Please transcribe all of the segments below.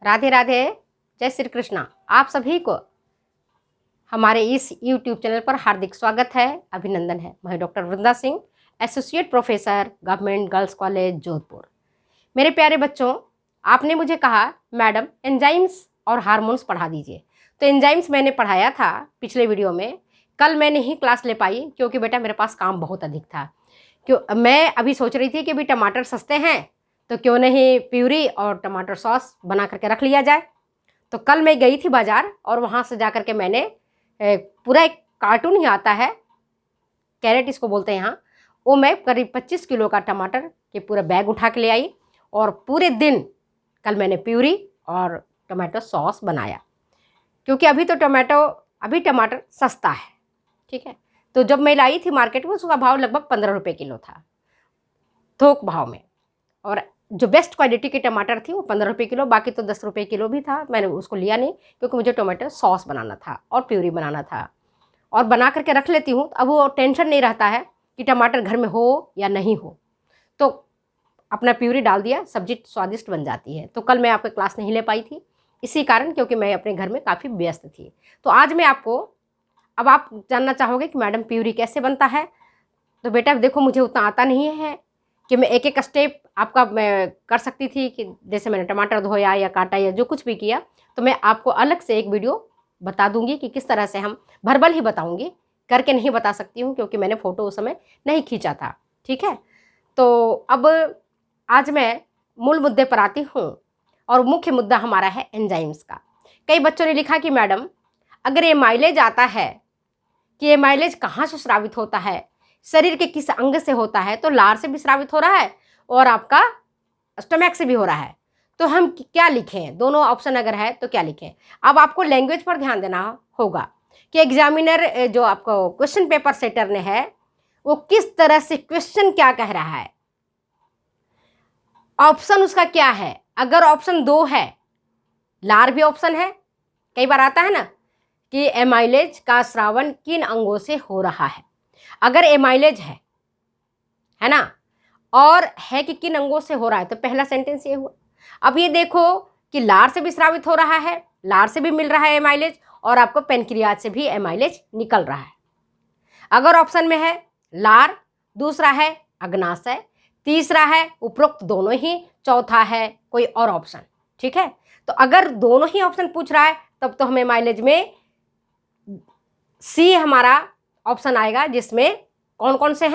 राधे राधे, जय श्री कृष्णा। आप सभी को हमारे इस YouTube चैनल पर हार्दिक स्वागत है, अभिनंदन है। मैं doctor Vrinda Singh, associate professor, government girls college Jodhpur. मेरे प्यारे बच्चों, आपने मुझे कहा मैडम एंजाइम्स और हार्मोन्स पढ़ा दीजिए। तो एंजाइम्स मैंने पढ़ाया था पिछले वीडियो में। कल मैं नहीं क्लास ले पाई क्योंकि बेटा मेरे पास काम बहुत अधिक था। क्यों मैं अभी सोच रही थी कि भी टमाटर सस्ते हैं तो क्यों नहीं प्यूरी और टमाटर सॉस बना करके रख लिया जाए। तो कल मैं गई थी बाज़ार और वहाँ से जा कर के मैंने पूरा एक कार्टून ही आता है, कैरेट इसको बोलते हैं यहाँ, वो मैं करीब 25 किलो का टमाटर के पूरा बैग उठा के ले आई और पूरे दिन कल मैंने प्यूरी और टमाटो सॉस बनाया। क्योंकि अभी टमाटर सस्ता है, ठीक है। तो जब मैं लाई थी मार्केट में उसका भाव लगभग 15 रुपये किलो था, थोक भाव में। और जो बेस्ट क्वालिटी के टमाटर थी वो 15 रुपये किलो, बाकी तो 10 रुपये किलो भी था। मैंने उसको लिया नहीं क्योंकि मुझे टमाटर सॉस बनाना था और प्यूरी बनाना था और बना करके रख लेती हूँ। अब वो टेंशन नहीं रहता है कि टमाटर घर में हो या नहीं हो, तो अपना प्यूरी डाल दिया, सब्जी स्वादिष्ट बन जाती है। तो कल मैं आपकी क्लास नहीं ले पाई थी इसी कारण, क्योंकि मैं अपने घर में काफ़ी व्यस्त थी। तो आज मैं आपको, अब आप जानना चाहोगे कि मैडम प्यूरी कैसे बनता है। तो बेटा देखो, मुझे उतना आता नहीं है कि मैं एक एक स्टेप आपका मैं कर सकती थी कि जैसे मैंने टमाटर धोया या काटा या जो कुछ भी किया, तो मैं आपको अलग से एक वीडियो बता दूंगी कि किस तरह से हम भर्बल ही बताऊंगी, करके नहीं बता सकती हूँ क्योंकि मैंने फ़ोटो उस समय नहीं खींचा था, ठीक है। तो अब आज मैं मूल मुद्दे पर आती हूँ और मुख्य मुद्दा हमारा है एंजाइम्स का। कई बच्चों ने लिखा कि मैडम अगर ये माइलेज आता है कि ये माइलेज कहाँ से स्रावित होता है, शरीर के किस अंग से होता है, तो लार से भी स्रावित हो रहा है और आपका स्टमक से भी हो रहा है, तो हम क्या लिखें? दोनों ऑप्शन अगर है तो क्या लिखें? अब आपको लैंग्वेज पर ध्यान देना होगा कि एग्जामिनर जो आपको क्वेश्चन पेपर सेटर ने है वो किस तरह से क्वेश्चन क्या कह रहा है, ऑप्शन उसका क्या है। अगर ऑप्शन 2 है, लार भी ऑप्शन है, कई बार आता है ना कि एमाइलेज का स्रावन किन अंगों से हो रहा है। अगर एमाइलेज है ना, और है कि किन अंगों से हो रहा है, तो पहला सेंटेंस ये हुआ। अब ये देखो कि लार से भी स्रावित हो रहा है, लार से भी मिल रहा है एमाइलेज, और आपको पेनक्रियाज से भी एमाइलेज निकल रहा है। अगर ऑप्शन में है लार, दूसरा है अग्नाशय, तीसरा है उपरोक्त दोनों ही, चौथा है कोई और ऑप्शन, ठीक है। तो अगर दोनों ही ऑप्शन पूछ रहा है तब तो हमें माइलेज में सी हमारा ऑप्शन आएगा, जिसमें कौन कौन से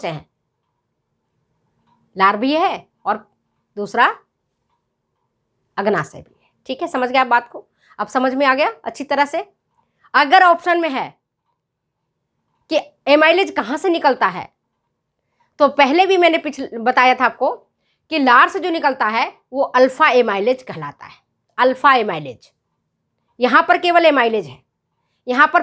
हैं, लार भी है और दूसरा अग्नाशय भी है, ठीक है। समझ गए आप बात को? अब समझ में आ गया अच्छी तरह से। अगर ऑप्शन में है कि एमाइलेज कहाँ से निकलता है, तो पहले भी मैंने बताया था आपको कि लार से जो निकलता है वो अल्फा एमाइलेज कहलाता है। अल्फा एमाइलेज, यहाँ पर केवल एमाइलेज है, यहाँ पर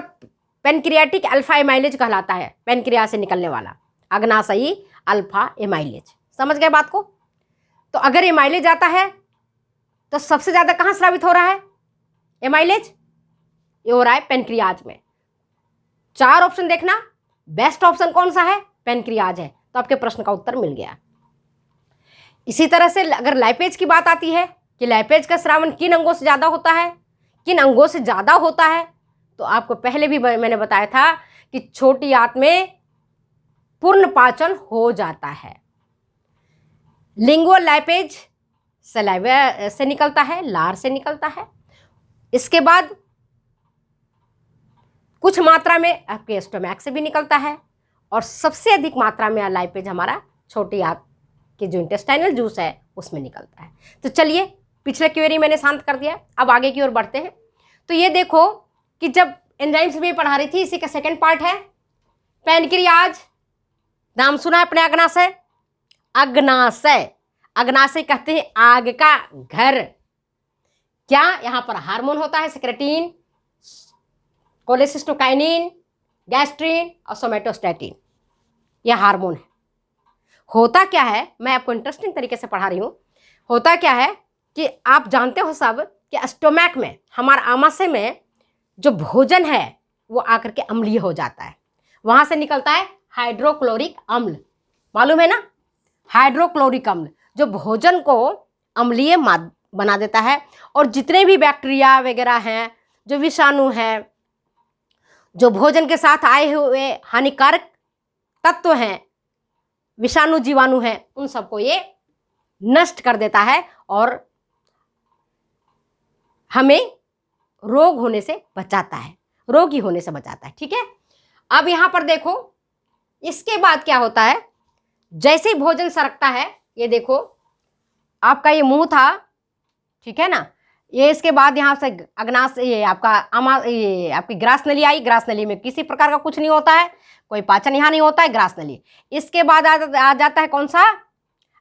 पेनक्रियाटिक अल्फा एमाइलेज कहलाता है, पेनक्रिया से निकलने वाला अग्नाशयी अल्फा एमाइलेज। समझ गए बात को? तो अगर एमाइलेज आता है तो सबसे ज़्यादा कहाँ स्रावित हो रहा है एमाइलेज? ये हो रहा है पेनक्रियाज में। 4 ऑप्शन देखना, बेस्ट ऑप्शन कौन सा है? पेनक्रियाज है। तो आपके प्रश्न का उत्तर मिल गया। इसी तरह से अगर लाइपेज की बात आती है कि लाइपेज का स्रावन किन अंगों से ज़्यादा होता है, किन अंगों से ज़्यादा होता है, तो आपको पहले भी मैंने बताया था कि छोटी आंत में पूर्ण पाचन हो जाता है। लिंगुअल लाइपेज सलाइवा से निकलता है, लार से निकलता है। इसके बाद कुछ मात्रा में आपके स्टोमैक से भी निकलता है, और सबसे अधिक मात्रा में लाइपेज हमारा छोटी आंत के जो इंटेस्टाइनल जूस है उसमें निकलता है। तो चलिए, पिछले क्वेरी मैंने शांत कर दिया, अब आगे की ओर बढ़ते हैं। तो ये देखो कि जब एंजाइम्स में पढ़ा रही थी, इसी का सेकंड पार्ट है पेनक्रियाज। नाम सुना है अपने अग्नाशय? अग्नाशय कहते हैं आग का घर। क्या यहाँ पर हार्मोन होता है? सेक्रेटिन, कोलेसिस्टोकाइनिन, गैस्ट्रिन और सोमेटोस्टैटिन, यह हार्मोन है। होता क्या है, मैं आपको इंटरेस्टिंग तरीके से पढ़ा रही हूँ। होता क्या है कि आप जानते हो सब कि स्टोमैक में, हमारे आमाशय में जो भोजन है वो आकर के अम्लीय हो जाता है। वहाँ से निकलता है हाइड्रोक्लोरिक अम्ल, मालूम है ना? हाइड्रोक्लोरिक अम्ल जो भोजन को अम्लीय बना देता है। और जितने भी बैक्टीरिया वगैरह हैं, जो विषाणु हैं, जो भोजन के साथ आए हुए हानिकारक तत्व हैं, विषाणु जीवाणु हैं, उन सबको ये नष्ट कर देता है और हमें रोग होने से बचाता है, रोगी होने से बचाता है। ठीक है, अब यहां पर देखो इसके बाद क्या होता है। जैसे ही भोजन सरकता है, ये देखो आपका ये मुंह था, ठीक है ना, ये इसके बाद यहाँ से अग्नाशय, ये आपका ये आपकी ग्रास नली आई। ग्रास नली में किसी प्रकार का कुछ नहीं होता है, कोई पाचन यहाँ नहीं होता है, ग्रास नली। इसके बाद आ जाता है कौन सा,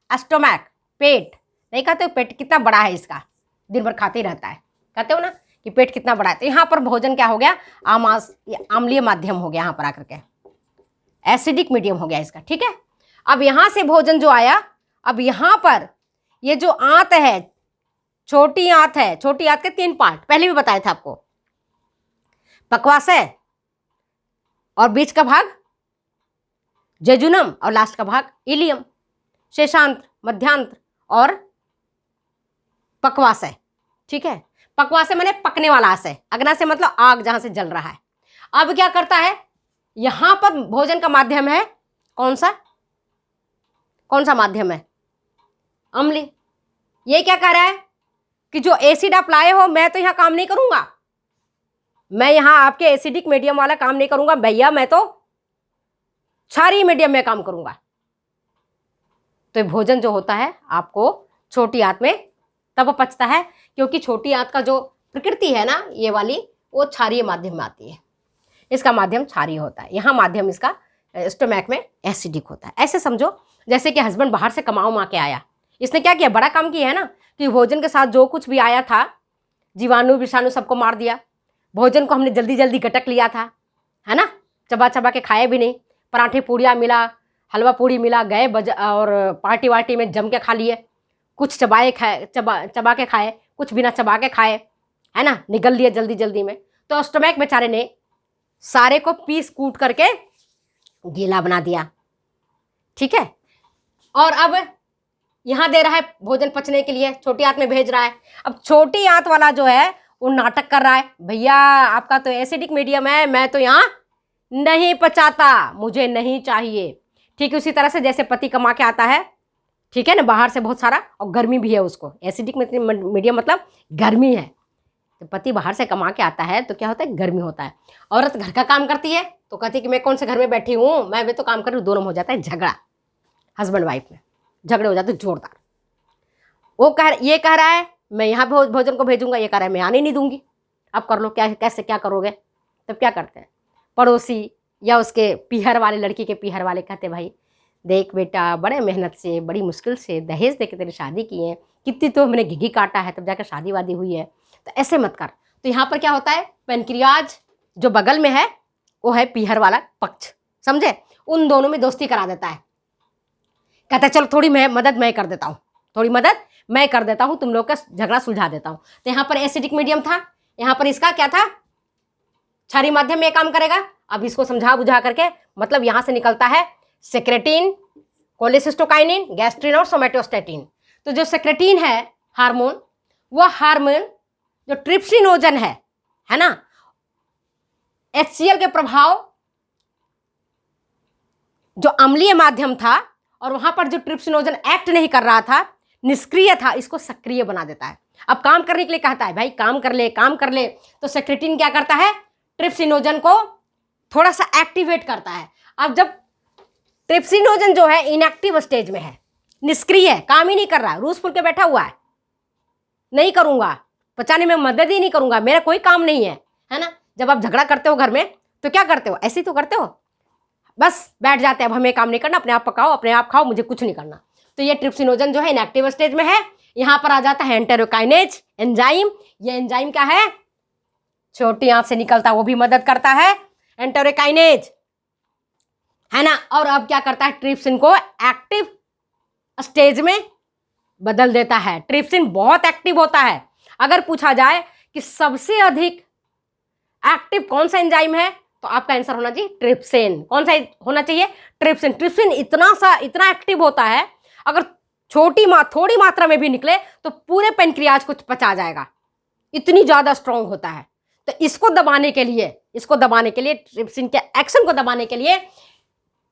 स्टोमैक, पेट। नहीं कहते हो पेट कितना बड़ा है इसका, दिन भर खाते ही रहता है, कहते हो ना कि पेट कितना बड़ा है। तो यहाँ पर भोजन क्या हो गया, अम्लीय माध्यम हो गया, यहाँ पर आकर के एसिडिक मीडियम हो गया इसका। ठीक है, अब यहाँ से भोजन जो आया, अब यहाँ पर ये जो आंत है, छोटी आंत है, छोटी आंत के 3 पार्ट पहले भी बताया था आपको, पक्वाशय और बीच का भाग जेजुनम और लास्ट का भाग इलियम, शेषांत्र, मध्यांत्र और पक्वाशय। ठीक है, पक्वाशय माने पकने वाला आशय, अग्नाशय मतलब आग जहां से जल रहा है। अब क्या करता है, यहां पर भोजन का माध्यम है कौन सा, कौन सा माध्यम है, अम्लीय। ये क्या कह रहा है कि जो एसिड आप लाए हो, मैं तो यहां काम नहीं करूंगा, मैं यहां आपके एसिडिक मीडियम वाला काम नहीं करूंगा भैया, मैं तो क्षारीय मीडियम में काम करूंगा। तो भोजन जो होता है आपको छोटी आंत में तब पचता है, क्योंकि छोटी आंत का जो प्रकृति है ना, ये वाली, वो क्षारीय माध्यम में आती है, इसका माध्यम क्षारीय होता है, यहाँ माध्यम इसका स्टोमैक में एसिडिक होता है। ऐसे समझो जैसे कि हस्बैंड बाहर से कमा के आया, इसने क्या किया, बड़ा काम किया है ना, कि भोजन के साथ जो कुछ भी आया था, जीवाणु विषाणु सबको मार दिया। भोजन को हमने जल्दी जल्दी गटक लिया था, है ना, चबा चबा के खाए भी नहीं, पराठे पूड़ियाँ मिला, हलवा पूड़ी मिला, गए और पार्टी वार्टी में जम के खा लिए, कुछ चबा के खाए, कुछ बिना चबा के खाए, है ना, निगल लिए जल्दी जल्दी में। तो स्टोमैक बेचारे ने सारे को पीस कूट करके गीला बना दिया। ठीक है, और अब यहाँ दे रहा है भोजन पचने के लिए, छोटी आंत में भेज रहा है। अब छोटी आंत वाला जो है वो नाटक कर रहा है, भैया आपका तो एसिडिक मीडियम है, मैं तो यहाँ नहीं पचाता, मुझे नहीं चाहिए। ठीक उसी तरह से जैसे पति कमा के आता है, ठीक है ना, बाहर से बहुत सारा, और गर्मी भी है उसको, एसिडिक मीडियम मतलब गर्मी है। तो पति बाहर से कमा के आता है तो क्या होता है, गर्मी होता है। औरत घर का काम करती है तो कहती है कि मैं कौन से घर में बैठी हूँ, मैं भी तो काम कर रही हूँ। दोनों में हो जाता है झगड़ा, हस्बैंड वाइफ में झगड़े हो जाते हैं जोरदार। वो ये कह रहा है मैं यहाँ भोजन को भेजूंगा, ये कह रहा है मैं आने नहीं दूंगी, अब कर लो, क्या कैसे क्या करोगे। तब क्या करते हैं, पड़ोसी या उसके पीहर वाले, लड़की के पीहर वाले कहते भाई देख बेटा, बड़े मेहनत से, बड़ी मुश्किल से दहेज दे के तेरी शादी की है, कितनी तो हमने घिघी काटा है तब जाकर शादी वादी हुई है, तो ऐसे मत कर। तो यहाँ पर क्या होता है, पेनक्रियाज जो बगल में है वो है पीहर वाला पक्ष, समझे, उन दोनों में दोस्ती करा देता है। कहता है चलो थोड़ी मदद मैं कर देता हूँ, थोड़ी मदद मैं कर देता हूँ, तुम लोग का झगड़ा सुलझा देता हूँ। तो यहाँ पर एसिडिक मीडियम था, यहाँ पर इसका क्या था, क्षारीय माध्यम में काम करेगा। अब इसको समझा बुझा करके, मतलब यहाँ से निकलता है सेक्रेटिन, कोलेसिस्टोकाइनिन, गैस्ट्रिन और सोमेटोस्टेटिन। तो जो सेक्रेटिन है हार्मोन, वह हार्मोन जो ट्रिप्सिनोजन है ना, HCl के प्रभाव, जो अम्लीय माध्यम था और वहां पर जो ट्रिप्सिनोजन एक्ट नहीं कर रहा था, निष्क्रिय था, इसको सक्रिय बना देता है। अब काम करने के लिए कहता है भाई काम कर ले, काम कर ले। तो सेक्रेटिन क्या करता है, ट्रिप्सिनोजन को थोड़ा सा एक्टिवेट करता है। अब जब ट्रिप्सिनोजन जो है इनएक्टिव स्टेज में है, निष्क्रिय है, काम ही नहीं कर रहा है, रूस फुल के बैठा हुआ है, नहीं करूंगा, पचाने में मदद ही नहीं करूंगा, मेरा कोई काम नहीं है ना। जब आप झगड़ा करते हो घर में तो क्या करते हो, ऐसे ही तो करते हो, बस बैठ जाते हैं, अब हमें काम नहीं करना, अपने आप पकाओ, अपने आप खाओ, मुझे कुछ नहीं करना। तो ये ट्रिप्सिनोजन जो है इनएक्टिव स्टेज में है। यहाँ पर आ जाता है एंटेरोकाइनेज एंजाइम। ये एंजाइम क्या है, छोटी आंत से निकलता, वो भी मदद करता है, एंटेरोकाइनेज, है ना। और अब क्या करता है, ट्रिप्सिन को एक्टिव स्टेज में बदल देता है। ट्रिप्सिन बहुत एक्टिव होता है। अगर पूछा जाए कि सबसे अधिक एक्टिव कौन सा एंजाइम है, तो आपका आंसर होना चाहिए ट्रिप्सिन। कौन सा होना चाहिए, ट्रिप्सिन। ट्रिप्सिन इतना एक्टिव होता है, अगर थोड़ी मात्रा में भी निकले तो पूरे पेनक्रियाज को पचा जाएगा, इतनी ज़्यादा स्ट्रांग होता है। तो इसको दबाने के लिए ट्रिप्सिन के एक्शन को दबाने के लिए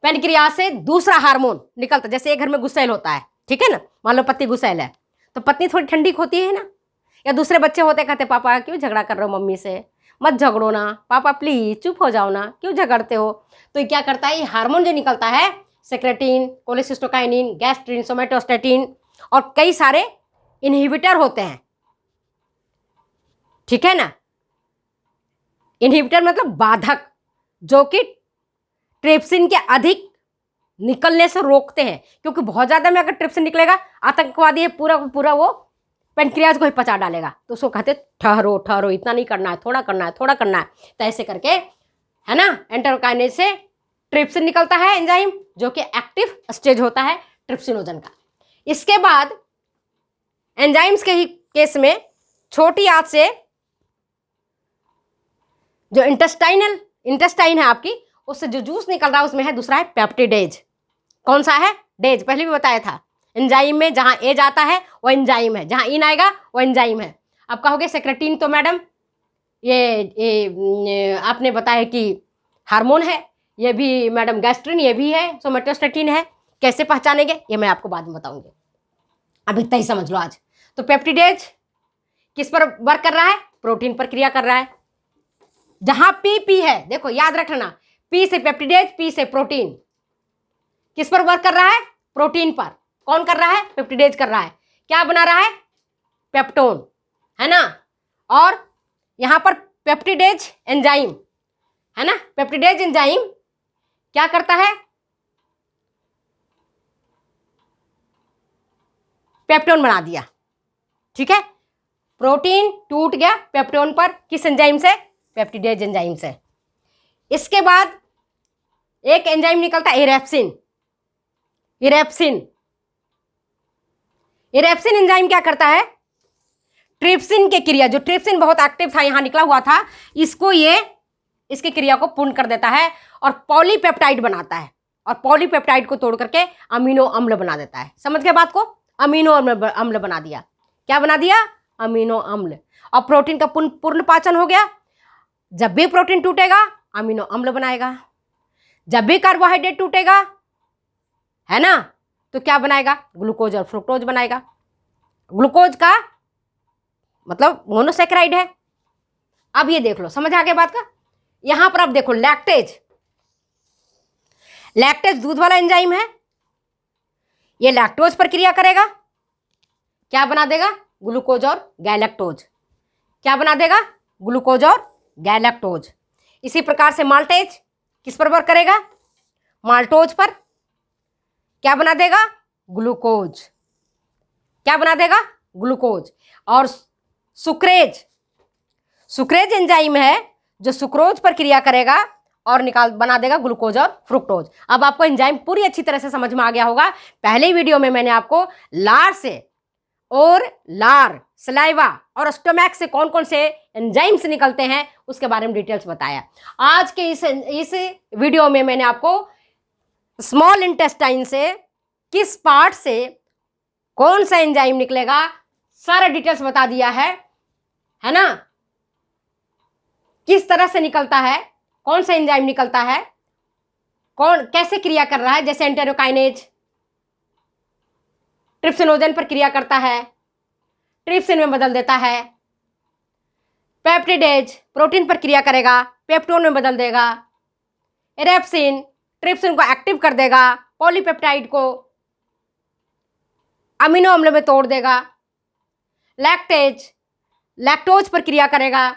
पेनक्रियाज से दूसरा हार्मोन निकलता है। जैसे एक घर में गुस्सैल होता है, ठीक है ना, मान लो पत्नी गुस्सैल है, तो पत्नी थोड़ी ठंडी होती है ना, या दूसरे बच्चे होते कहते पापा क्यों झगड़ा कर रहे हो मम्मी से, मत झगड़ो ना पापा प्लीज, चुप हो जाओ ना, क्यों झगड़ते हो। तो ये क्या करता है, ये हार्मोन जो निकलता है सेक्रेटिन, कोलेसिस्टोकाइनिन, गैस्ट्रिन, सोमेटोस्टेटिन और कई सारे इनहिबिटर होते हैं, ठीक है ना। इनहिबिटर मतलब बाधक, जो कि ट्रिप्सिन के अधिक निकलने से रोकते हैं, क्योंकि बहुत ज्यादा में अगर ट्रिप्सिन निकलेगा, आतंकवादी है पूरा वो पेनक्रियाज को ही पचा डालेगा। तो उसको कहते ठहरो, इतना नहीं करना है, थोड़ा करना है। तो ऐसे करके, है ना, एंटेरोकाइनेज से ट्रिप्सिन निकलता है एंजाइम, जो कि एक्टिव स्टेज होता है ट्रिप्सिनोजन का। इसके बाद एंजाइम्स के ही केस में छोटी आंत से जो इंटेस्टाइन है आपकी, उससे जो जूस निकल रहा है उसमें है दूसरा है पेप्टिडेज। कौन सा है, डेज, पहले भी बताया था। एंजाइम में जहां एज आता है वो एंजाइम है, जहां इन आएगा वो एंजाइम है। अब कहोगे सेक्रेटिन तो मैडम ये आपने बताया कि हार्मोन है, ये भी मैडम गैस्ट्रिन, ये भी है, सोमेटोस्टेटिन है, कैसे पहचानेंगे ये मैं आपको बाद में बताऊंगी, अब इतना ही समझ लो आज। तो पेप्टिडेज किस पर वर्क कर रहा है, प्रोटीन पर क्रिया कर रहा है। जहां पी है, देखो याद रखना, पी से पेप्टिडेज, पी से प्रोटीन, किस पर वर्क कर रहा है, प्रोटीन पर। कौन कर रहा है, पेप्टिडेज कर रहा है। क्या बना रहा है, पेप्टोन, है ना। और यहां पर पेप्टिडेज एंजाइम, है ना, पेप्टिडेज एंजाइम क्या करता है, पेप्टोन बना दिया, ठीक है। प्रोटीन टूट गया पेप्टोन पर, किस एंजाइम से, पेप्टिडेज एंजाइम से। इसके बाद एक एंजाइम निकलता है इरेप्सिन एंजाइम क्या करता है, ट्रिप्सिन के क्रिया, जो ट्रिप्सिन बहुत एक्टिव था, यहां निकला हुआ था, इसकी क्रिया को पूर्ण कर देता है और पॉलीपेप्टाइड बनाता है, और पॉलीपेप्टाइड को तोड़ करके अमीनो अम्ल बना देता है। समझ गए बात को, अमीनो अम्ल बना दिया। क्या बना दिया, अमीनो अम्ल। और प्रोटीन का पूर्ण पाचन हो गया। जब भी प्रोटीन टूटेगा अमीनो अम्ल बनाएगा, जब भी कार्बोहाइड्रेट टूटेगा, है ना, तो क्या बनाएगा, ग्लूकोज और फ्रुक्टोज बनाएगा। ग्लूकोज का मतलब मोनोसेक्राइड है। अब ये देख लो, समझ आ गया बात का। यहां पर अब देखो लैक्टेज दूध वाला एंजाइम है, ये लैक्टोज पर क्रिया करेगा, क्या बना देगा, ग्लूकोज और गैलेक्टोज। क्या बना देगा, ग्लूकोज और गैलेक्टोज। इसी प्रकार से माल्टेज किस पर वर्क करेगा, माल्टोज पर, क्या बना देगा, ग्लूकोज। क्या बना देगा, ग्लूकोज। और सुक्रेज एंजाइम है जो सुक्रोज पर क्रिया करेगा और बना देगा ग्लूकोज और फ्रुक्टोज। अब आपको एंजाइम पूरी अच्छी तरह से समझ में आ गया होगा। पहले वीडियो में मैंने आपको सलाइवा और स्टोमैक से कौन कौन से एंजाइम्स निकलते हैं उसके बारे में डिटेल्स बताया। आज के इस वीडियो में मैंने आपको स्मॉल इंटेस्टाइन से किस पार्ट से कौन सा एंजाइम निकलेगा सारा डिटेल्स बता दिया है ना, किस तरह से निकलता है, कौन सा एंजाइम निकलता है, कौन कैसे क्रिया कर रहा है। जैसे एंटेरोकाइनेज ट्रिप्सिनोजन पर क्रिया करता है, ट्रिप्सिन में बदल देता है। पेप्टिडेज प्रोटीन पर क्रिया करेगा, पेप्टोन में बदल देगा। इरेप्सिन ट्रिप्सिन को एक्टिव कर देगा, पॉलीपेप्टाइड को अमीनो अम्ल में तोड़ देगा। लैक्टोज पर क्रिया करेगा,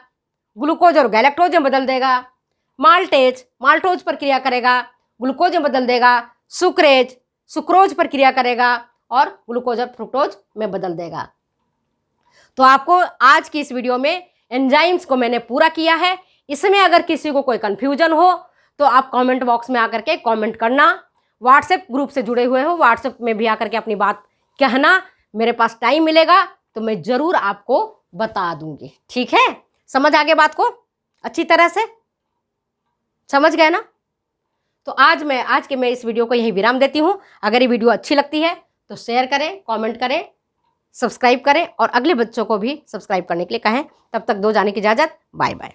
ग्लूकोज और गैलेक्टोज में बदल देगा। माल्टोज पर क्रिया करेगा, ग्लूकोज में बदल देगा। सुक्रोज पर क्रिया करेगा और ग्लूकोज और फ्रुक्टोज में बदल देगा। तो आपको आज की इस वीडियो में एंजाइम्स को मैंने पूरा किया है। इसमें अगर किसी को कोई कंफ्यूजन हो तो आप कमेंट बॉक्स में आकर के कमेंट करना। व्हाट्सएप ग्रुप से जुड़े हुए हो, व्हाट्सएप में भी आकर के अपनी बात कहना। मेरे पास टाइम मिलेगा तो मैं ज़रूर आपको बता दूंगी, ठीक है। समझ आ गया बात को, अच्छी तरह से समझ गए ना। तो आज के मैं इस वीडियो को यहीं विराम देती हूँ। अगर ये वीडियो अच्छी लगती है तो शेयर करें, कमेंट करें, सब्सक्राइब करें और अगले बच्चों को भी सब्सक्राइब करने के लिए कहें। तब तक दो जाने की इजाज़त। Bye bye.